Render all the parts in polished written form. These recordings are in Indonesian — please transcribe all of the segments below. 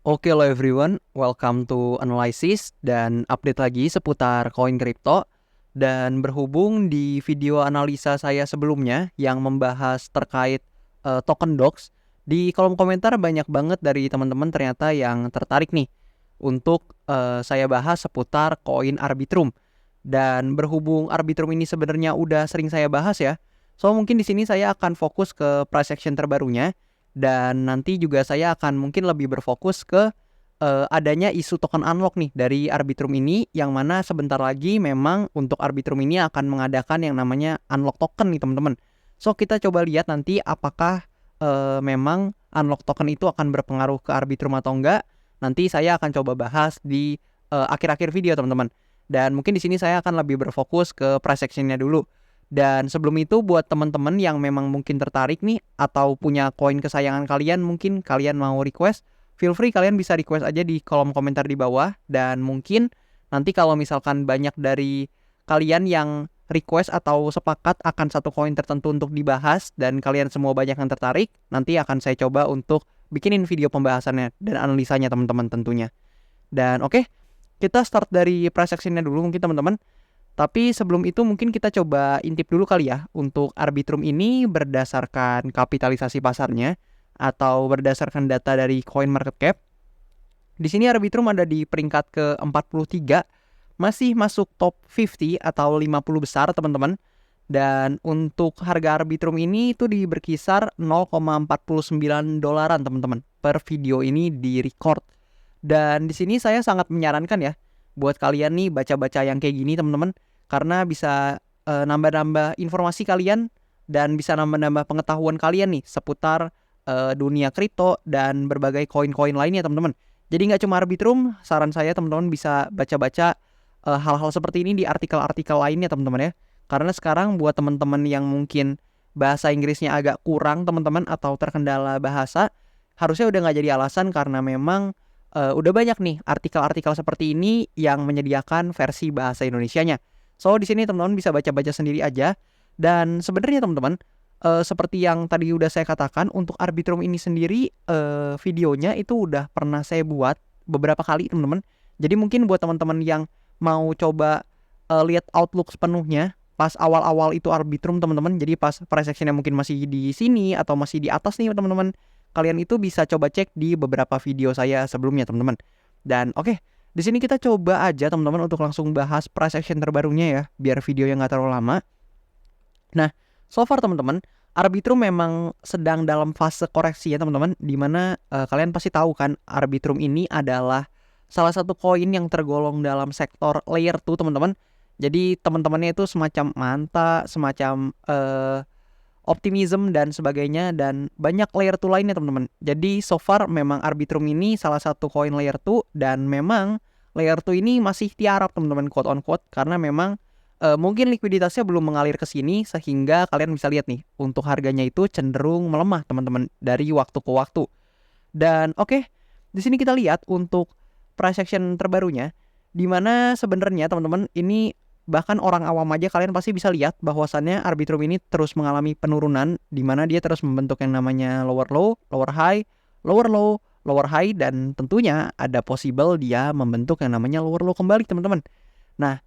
Oke lo everyone, welcome to Analysis dan update lagi seputar koin kripto. Dan berhubung di video analisa saya sebelumnya yang membahas terkait token DOX, di kolom komentar banyak banget dari teman-teman ternyata yang tertarik nih untuk saya bahas seputar koin Arbitrum. Dan berhubung Arbitrum ini sebenarnya udah sering saya bahas ya, so mungkin di sini saya akan fokus ke price action terbarunya. Dan nanti juga saya akan mungkin lebih berfokus ke adanya isu token unlock nih dari Arbitrum ini, yang mana sebentar lagi memang untuk Arbitrum ini akan mengadakan yang namanya unlock token nih teman-teman. So kita coba lihat nanti apakah memang unlock token itu akan berpengaruh ke Arbitrum atau enggak. Nanti saya akan coba bahas di akhir-akhir video teman-teman. Dan mungkin di sini saya akan lebih berfokus ke price actionnya dulu. Dan sebelum itu buat teman-teman yang memang mungkin tertarik nih atau punya koin kesayangan kalian, mungkin kalian mau request, feel free kalian bisa request aja di kolom komentar di bawah. Dan mungkin nanti kalau misalkan banyak dari kalian yang request atau sepakat akan satu koin tertentu untuk dibahas dan kalian semua banyak yang tertarik, nanti akan saya coba untuk bikinin video pembahasannya dan analisanya teman-teman tentunya. Dan oke, kita start dari price actionnya dulu mungkin teman-teman. Tapi sebelum itu mungkin kita coba intip dulu kali ya untuk Arbitrum ini berdasarkan kapitalisasi pasarnya atau berdasarkan data dari CoinMarketCap. Di sini Arbitrum ada di peringkat ke-43, masih masuk top 50 atau 50 besar teman-teman. Dan untuk harga Arbitrum ini itu di berkisar 0,49 dolaran teman-teman per video ini di record. Dan di sini saya sangat menyarankan ya buat kalian nih baca-baca yang kayak gini teman-teman, karena bisa nambah-nambah informasi kalian dan bisa nambah-nambah pengetahuan kalian nih seputar dunia kripto dan berbagai koin-koin lainnya teman-teman. Jadi nggak cuma Arbitrum, saran saya teman-teman bisa baca-baca hal-hal seperti ini di artikel-artikel lainnya teman-teman ya. Karena sekarang buat teman-teman yang mungkin bahasa Inggrisnya agak kurang teman-teman atau terkendala bahasa, harusnya udah nggak jadi alasan karena memang udah banyak nih artikel-artikel seperti ini yang menyediakan versi bahasa Indonesianya. So di sini teman-teman bisa baca-baca sendiri aja. Dan sebenarnya teman-teman, seperti yang tadi udah saya katakan, untuk Arbitrum ini sendiri videonya itu udah pernah saya buat beberapa kali teman-teman. Jadi mungkin buat teman-teman yang mau coba lihat outlook sepenuhnya pas awal-awal itu Arbitrum teman-teman, jadi pas price actionnya mungkin masih di sini atau masih di atas nih teman-teman, kalian itu bisa coba cek di beberapa video saya sebelumnya teman-teman. Dan oke, di sini kita coba aja teman-teman untuk langsung bahas price action terbarunya ya, biar videonya nggak terlalu lama. Nah, so far teman-teman, Arbitrum memang sedang dalam fase koreksi ya teman-teman, dimana kalian pasti tahu kan Arbitrum ini adalah salah satu koin yang tergolong dalam sektor layer 2 teman-teman. Jadi teman-temannya itu semacam manta, semacam optimism dan sebagainya, dan banyak layer 2 lainnya teman-teman. Jadi so far memang Arbitrum ini salah satu koin layer 2, dan memang layer 2 ini masih tiarap teman-teman, quote on quote, karena memang mungkin likuiditasnya belum mengalir ke sini sehingga kalian bisa lihat nih untuk harganya itu cenderung melemah teman-teman dari waktu ke waktu. Dan oke, di sini kita lihat untuk price action terbarunya, di mana sebenarnya teman-teman ini bahkan orang awam aja kalian pasti bisa lihat bahwasannya Arbitrum ini terus mengalami penurunan, di mana dia terus membentuk yang namanya lower low, lower high, lower low, lower high, dan tentunya ada possible dia membentuk yang namanya lower low kembali teman-teman. Nah,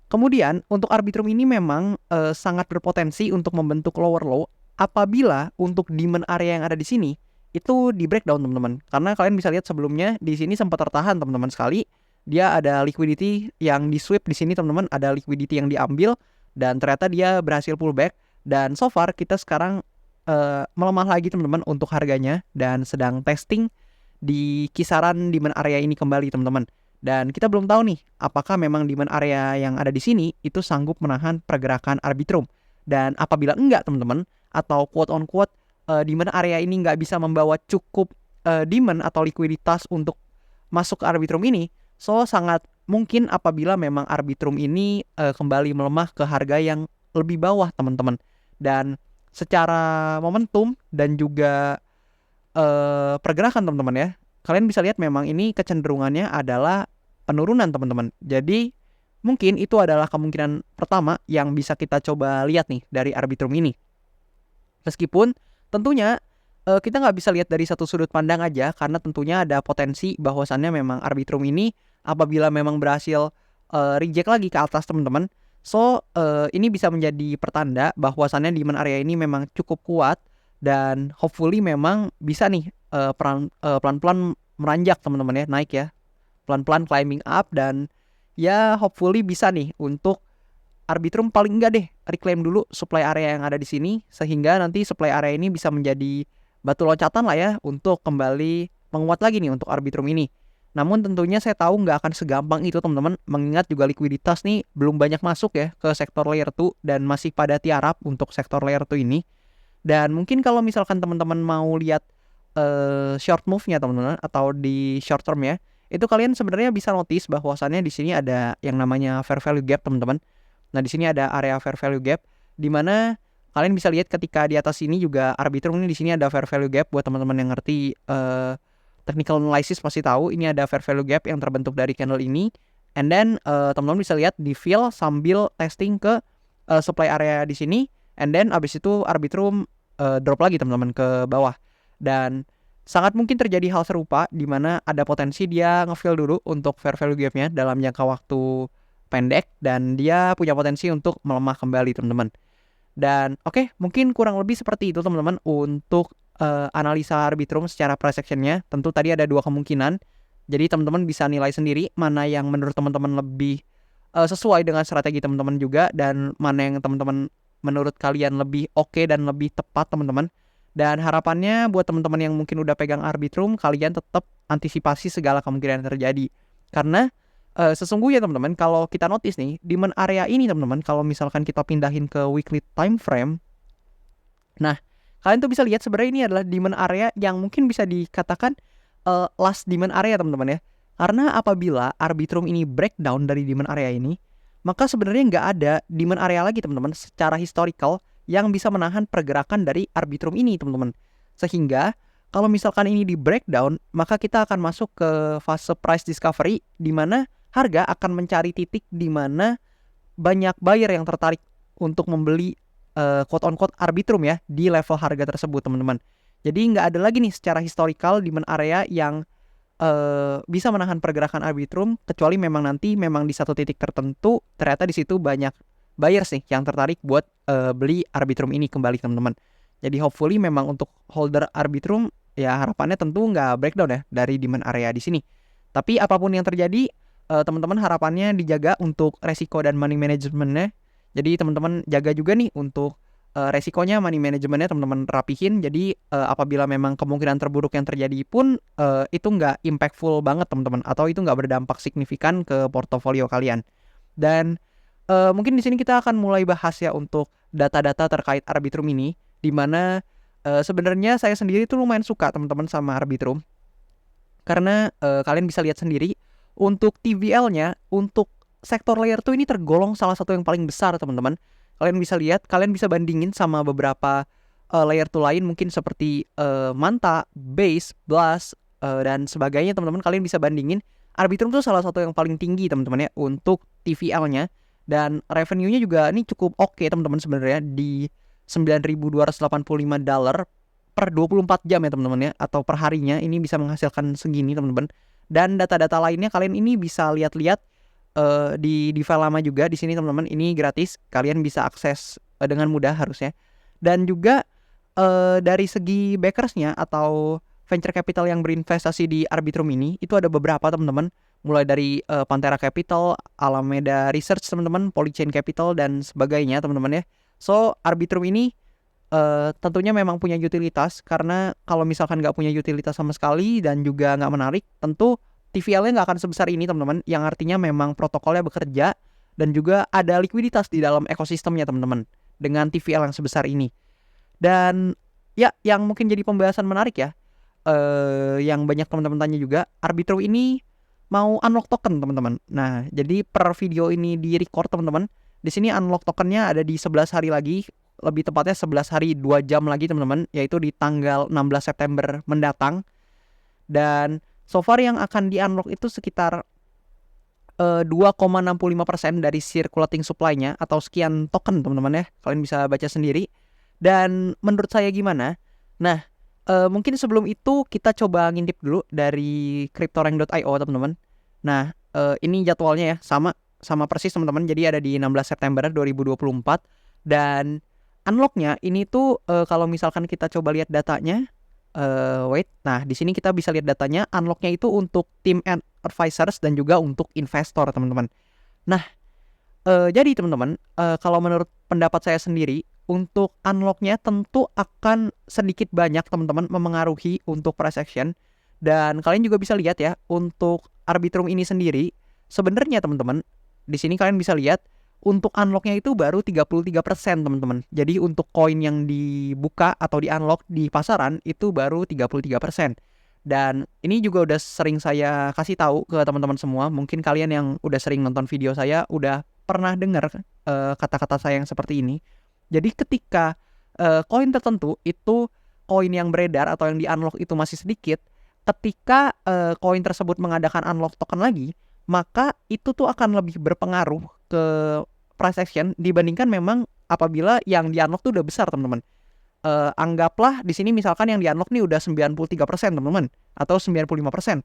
kemudian untuk Arbitrum ini memang sangat berpotensi untuk membentuk lower low apabila untuk demand area yang ada di sini itu di breakdown teman-teman. Karena kalian bisa lihat sebelumnya di sini sempat tertahan teman-teman sekali. Dia ada liquidity yang di sweep di sini teman-teman, ada liquidity yang diambil dan ternyata dia berhasil pullback. Dan so far kita sekarang melemah lagi teman-teman untuk harganya dan sedang testing di kisaran demand area ini kembali teman-teman. Dan kita belum tahu nih apakah memang demand area yang ada di sini itu sanggup menahan pergerakan Arbitrum. Dan apabila enggak teman-teman, atau quote on quote demand area ini nggak bisa membawa cukup demand atau likuiditas untuk masuk ke Arbitrum ini, so sangat mungkin apabila memang Arbitrum ini kembali melemah ke harga yang lebih bawah teman-teman. Dan secara momentum dan juga pergerakan teman-teman ya, kalian bisa lihat memang ini kecenderungannya adalah penurunan teman-teman. Jadi mungkin itu adalah kemungkinan pertama yang bisa kita coba lihat nih dari Arbitrum ini. Meskipun tentunya kita nggak bisa lihat dari satu sudut pandang aja, karena tentunya ada potensi bahwasannya memang Arbitrum ini apabila memang berhasil reject lagi ke atas teman-teman. So ini bisa menjadi pertanda bahwasannya demand area ini memang cukup kuat dan hopefully memang bisa nih pelan-pelan meranjak teman-teman ya, naik ya, pelan-pelan climbing up, dan ya hopefully bisa nih untuk Arbitrum paling enggak deh reclaim dulu supply area yang ada di sini, sehingga nanti supply area ini bisa menjadi batu loncatan lah ya untuk kembali menguat lagi nih untuk Arbitrum ini. Namun tentunya saya tahu nggak akan segampang itu teman-teman, mengingat juga likuiditas nih belum banyak masuk ya ke sektor layer 2 dan masih pada tiarap untuk sektor layer 2 ini. Dan mungkin kalau misalkan teman-teman mau lihat short move-nya teman-teman atau di short term ya, itu kalian sebenarnya bisa notice bahwasannya di sini ada yang namanya fair value gap teman-teman. Nah, di sini ada area fair value gap di mana kalian bisa lihat ketika di atas sini juga Arbitrum ini, di sini ada fair value gap. Buat teman-teman yang ngerti technical analysis pasti tahu ini ada fair value gap yang terbentuk dari candle ini. And then teman-teman bisa lihat di fill sambil testing ke supply area di sini, and then abis itu Arbitrum drop lagi teman-teman ke bawah. Dan sangat mungkin terjadi hal serupa di mana ada potensi dia ngefill dulu untuk fair value gap-nya dalam jangka waktu pendek, dan dia punya potensi untuk melemah kembali teman-teman. Dan oke, mungkin kurang lebih seperti itu teman-teman untuk analisa Arbitrum secara price action-nya. Tentu tadi ada dua kemungkinan, jadi teman-teman bisa nilai sendiri mana yang menurut teman-teman lebih sesuai dengan strategi teman-teman juga, dan mana yang teman-teman menurut kalian lebih oke dan lebih tepat teman-teman. Dan harapannya buat teman-teman yang mungkin udah pegang Arbitrum, kalian tetap antisipasi segala kemungkinan yang terjadi. Karena sesungguhnya teman-teman, kalau kita notice nih, demand area ini teman-teman, kalau misalkan kita pindahin ke weekly time frame, nah kalian tuh bisa lihat sebenarnya ini adalah demand area yang mungkin bisa dikatakan last demand area teman-teman ya. Karena apabila Arbitrum ini breakdown dari demand area ini, maka sebenarnya nggak ada demand area lagi teman-teman secara historical yang bisa menahan pergerakan dari Arbitrum ini teman-teman. Sehingga kalau misalkan ini di breakdown, maka kita akan masuk ke fase price discovery, di mana harga akan mencari titik di mana banyak buyer yang tertarik untuk membeli quote on quote Arbitrum ya di level harga tersebut teman-teman. Jadi nggak ada lagi nih secara historical demand area yang bisa menahan pergerakan Arbitrum, kecuali memang nanti memang di satu titik tertentu ternyata di situ banyak buyers nih yang tertarik buat beli Arbitrum ini kembali teman-teman. Jadi hopefully memang untuk holder Arbitrum ya harapannya tentu nggak breakdown ya dari demand area di sini. Tapi apapun yang terjadi, teman-teman harapannya dijaga untuk resiko dan money managementnya. Jadi teman-teman jaga juga nih untuk resikonya, money managementnya teman-teman rapihin. Jadi apabila memang kemungkinan terburuk yang terjadi pun itu nggak impactful banget teman-teman, atau itu nggak berdampak signifikan ke portofolio kalian. Dan mungkin di sini kita akan mulai bahas ya untuk data-data terkait Arbitrum ini, di mana sebenarnya saya sendiri tuh lumayan suka teman-teman sama Arbitrum, karena kalian bisa lihat sendiri untuk TVL-nya untuk sektor layer 2 ini tergolong salah satu yang paling besar teman-teman. Kalian bisa lihat, kalian bisa bandingin sama beberapa layer 2 lain mungkin seperti Manta, Base, Blast dan sebagainya teman-teman. Kalian bisa bandingin Arbitrum tuh salah satu yang paling tinggi teman-teman ya untuk TVL-nya, dan revenue-nya juga ini cukup oke teman-teman sebenarnya di $9.285 per 24 jam ya teman-teman ya, atau per harinya ini bisa menghasilkan segini teman-teman. Dan data-data lainnya kalian ini bisa lihat-lihat di file lama juga di sini teman-teman. Ini gratis, kalian bisa akses dengan mudah harusnya. Dan juga dari segi backersnya atau venture capital yang berinvestasi di Arbitrum ini, itu ada beberapa teman-teman, mulai dari Pantera Capital, Alameda Research teman-teman, Polychain Capital dan sebagainya teman-teman ya. So Arbitrum ini tentunya memang punya utilitas, karena kalau misalkan nggak punya utilitas sama sekali dan juga nggak menarik, tentu TVL-nya nggak akan sebesar ini teman-teman, yang artinya memang protokolnya bekerja dan juga ada likuiditas di dalam ekosistemnya teman-teman dengan TVL yang sebesar ini. Dan ya yang mungkin jadi pembahasan menarik ya, yang banyak teman-teman tanya juga, Arbitrum ini mau unlock token teman-teman. Nah jadi per video ini di record teman-teman, di sini unlock tokennya ada di 11 hari lagi, lebih tepatnya 11 hari 2 jam lagi teman-teman, yaitu di tanggal 16 September mendatang. Dan so far yang akan di-unlock itu sekitar 2,65% dari circulating supply-nya atau sekian token teman-teman ya. Kalian bisa baca sendiri. Dan menurut saya gimana? Nah, Mungkin sebelum itu kita coba ngintip dulu dari cryptorank.io teman-teman. Nah, ini jadwalnya ya, sama persis teman-teman. Jadi ada di 16 September 2024 dan unlocknya ini tuh kalau misalkan kita coba lihat datanya, wait. Nah, di sini kita bisa lihat datanya. Unlocknya itu untuk tim advisors dan juga untuk investor, teman-teman. Nah, jadi teman-teman, kalau menurut pendapat saya sendiri, untuk unlocknya tentu akan sedikit banyak teman-teman memengaruhi untuk price action. Dan kalian juga bisa lihat ya, untuk Arbitrum ini sendiri, sebenarnya teman-teman, di sini kalian bisa lihat, untuk unlocknya itu baru 33% teman-teman. Jadi untuk koin yang dibuka atau di unlock di pasaran, itu baru 33%. Dan ini juga udah sering saya kasih tahu ke teman-teman semua. Mungkin kalian yang udah sering nonton video saya udah pernah dengar kata-kata saya yang seperti ini. Jadi ketika koin tertentu itu koin yang beredar atau yang di unlock itu masih sedikit, ketika koin tersebut mengadakan unlock token lagi, maka itu tuh akan lebih berpengaruh ke price action dibandingkan memang apabila yang di unlock tuh udah besar, teman-teman. Anggaplah di sini misalkan yang di unlock nih udah 93% teman-teman, atau 95%.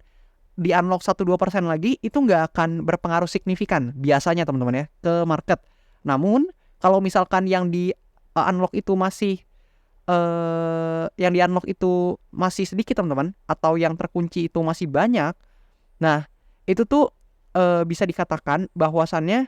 Di unlock 1-2% lagi itu nggak akan berpengaruh signifikan biasanya teman-teman ya ke market. Namun kalau misalkan yang di unlock itu masih sedikit teman-teman, atau yang terkunci itu masih banyak, nah itu tuh bisa dikatakan bahwasannya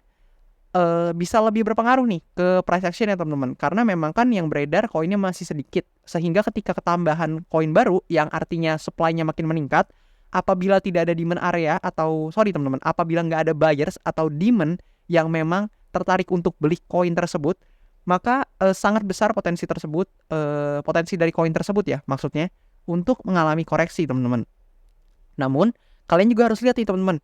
bisa lebih berpengaruh nih ke price action ya teman-teman, karena memang kan yang beredar koinnya masih sedikit, sehingga ketika ketambahan koin baru yang artinya supply-nya makin meningkat, apabila tidak ada demand area teman-teman, apabila nggak ada buyers atau demand yang memang tertarik untuk beli koin tersebut, maka sangat besar potensi dari koin tersebut ya maksudnya untuk mengalami koreksi teman-teman. Namun kalian juga harus lihat nih teman-teman,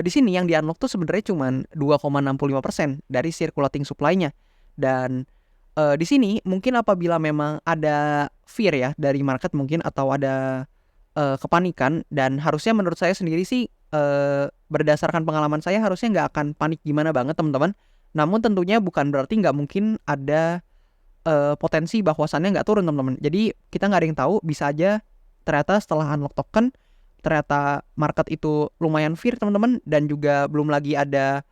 di sini yang di unlock tuh sebenarnya cuma 2,65% dari circulating supply-nya. Dan di sini mungkin apabila memang ada fear ya dari market mungkin, atau ada kepanikan, dan harusnya menurut saya sendiri sih berdasarkan pengalaman saya harusnya nggak akan panik gimana banget teman-teman. Namun tentunya bukan berarti nggak mungkin ada potensi bahwasannya nggak turun teman-teman. Jadi kita nggak ada yang tahu, bisa aja ternyata setelah unlock token ternyata market itu lumayan fear teman-teman, dan juga belum lagi ada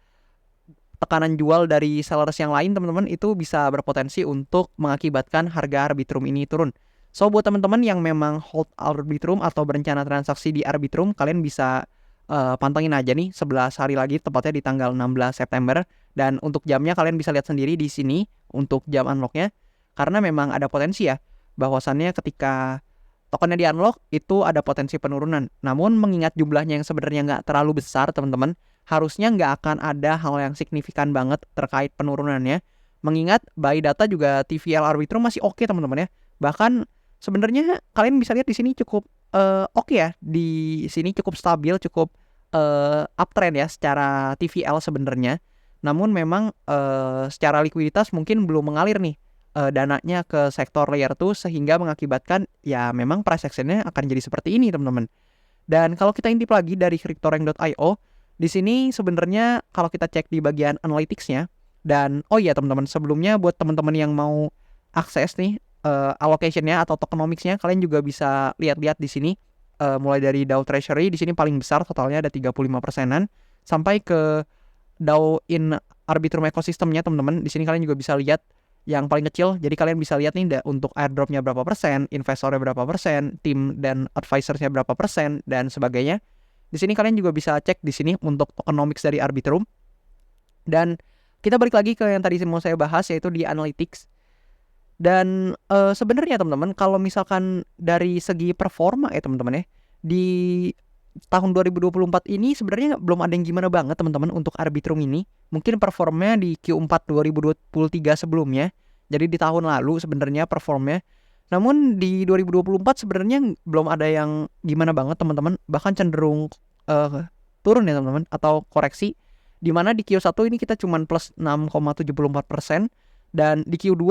tekanan jual dari sellers yang lain teman-teman, itu bisa berpotensi untuk mengakibatkan harga Arbitrum ini turun. So buat teman-teman yang memang hold Arbitrum atau berencana transaksi di Arbitrum, kalian bisa pantengin aja nih 11 hari lagi, tepatnya di tanggal 16 September. Dan untuk jamnya kalian bisa lihat sendiri di sini untuk jam unlocknya, karena memang ada potensi ya bahwasannya ketika tokennya di unlock itu ada potensi penurunan. Namun mengingat jumlahnya yang sebenarnya nggak terlalu besar teman-teman, harusnya nggak akan ada hal yang signifikan banget terkait penurunannya. Mengingat by data juga TVL Arbitrum masih oke teman-teman ya. Bahkan sebenarnya kalian bisa lihat di sini cukup oke ya. Di sini cukup stabil, cukup uptrend ya secara TVL sebenarnya. Namun memang secara likuiditas mungkin belum mengalir nih dananya ke sektor layer 2, sehingga mengakibatkan ya memang price action-nya akan jadi seperti ini teman-teman. Dan kalau kita intip lagi dari cryptorank.io, di sini sebenarnya kalau kita cek di bagian analytics-nya, dan oh iya teman-teman, sebelumnya buat teman-teman yang mau akses nih allocation-nya atau tokenomics-nya, kalian juga bisa lihat-lihat di sini mulai dari DAO Treasury, di sini paling besar totalnya ada 35%-an, sampai ke DAO in Arbitrum ekosistemnya teman-teman. Di sini kalian juga bisa lihat yang paling kecil. Jadi kalian bisa lihat nih untuk airdropnya berapa persen, investornya berapa persen, tim dan advisorsnya berapa persen, dan sebagainya. Di sini kalian juga bisa cek di sini untuk tokenomics dari Arbitrum. Dan kita balik lagi ke yang tadi mau saya bahas, yaitu di analytics. Dan sebenarnya teman-teman, kalau misalkan dari segi performa ya teman-teman ya, di tahun 2024 ini sebenarnya belum ada yang gimana banget teman-teman untuk Arbitrum ini. Mungkin performnya di Q4 2023 sebelumnya, jadi di tahun lalu sebenarnya performnya. Namun di 2024 sebenarnya belum ada yang gimana banget teman-teman, bahkan cenderung turun ya teman-teman, atau koreksi. Dimana di Q1 ini kita cuman plus 6,74%, dan di Q2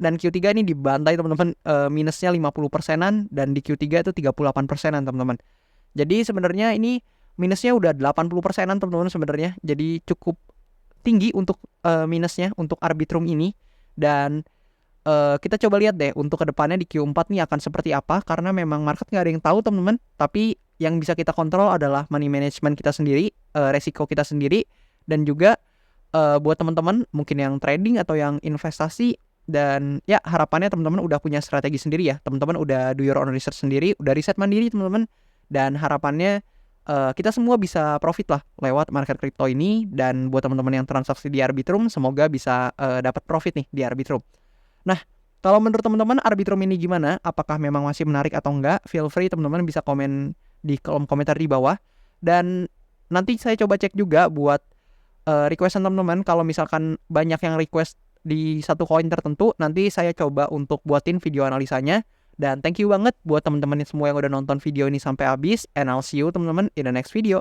dan Q3 ini dibantai teman-teman, minusnya 50%-an, dan di Q3 itu 38%-an teman-teman. Jadi sebenarnya ini minusnya udah 80%-an teman-teman sebenarnya. Jadi cukup tinggi untuk minusnya untuk Arbitrum ini. Dan kita coba lihat deh untuk kedepannya di Q4 nih akan seperti apa, karena memang market nggak ada yang tahu teman-teman, tapi yang bisa kita kontrol adalah money management kita sendiri, resiko kita sendiri, dan juga buat teman-teman mungkin yang trading atau yang investasi. Dan ya harapannya teman-teman udah punya strategi sendiri ya, teman-teman udah do your own research sendiri, udah riset mandiri teman-teman, dan harapannya kita semua bisa profit lah lewat market crypto ini. Dan buat teman-teman yang transaksi di Arbitrum, semoga bisa dapat profit nih di Arbitrum. Nah, kalau menurut teman-teman Arbitrum ini gimana? Apakah memang masih menarik atau enggak? Feel free teman-teman bisa komen di kolom komentar di bawah. Dan nanti saya coba cek juga buat requestan teman-teman. Kalau misalkan banyak yang request di satu koin tertentu, nanti saya coba untuk buatin video analisanya. Dan thank you banget buat teman-teman semua yang udah nonton video ini sampai habis. And I'll see you teman-teman in the next video.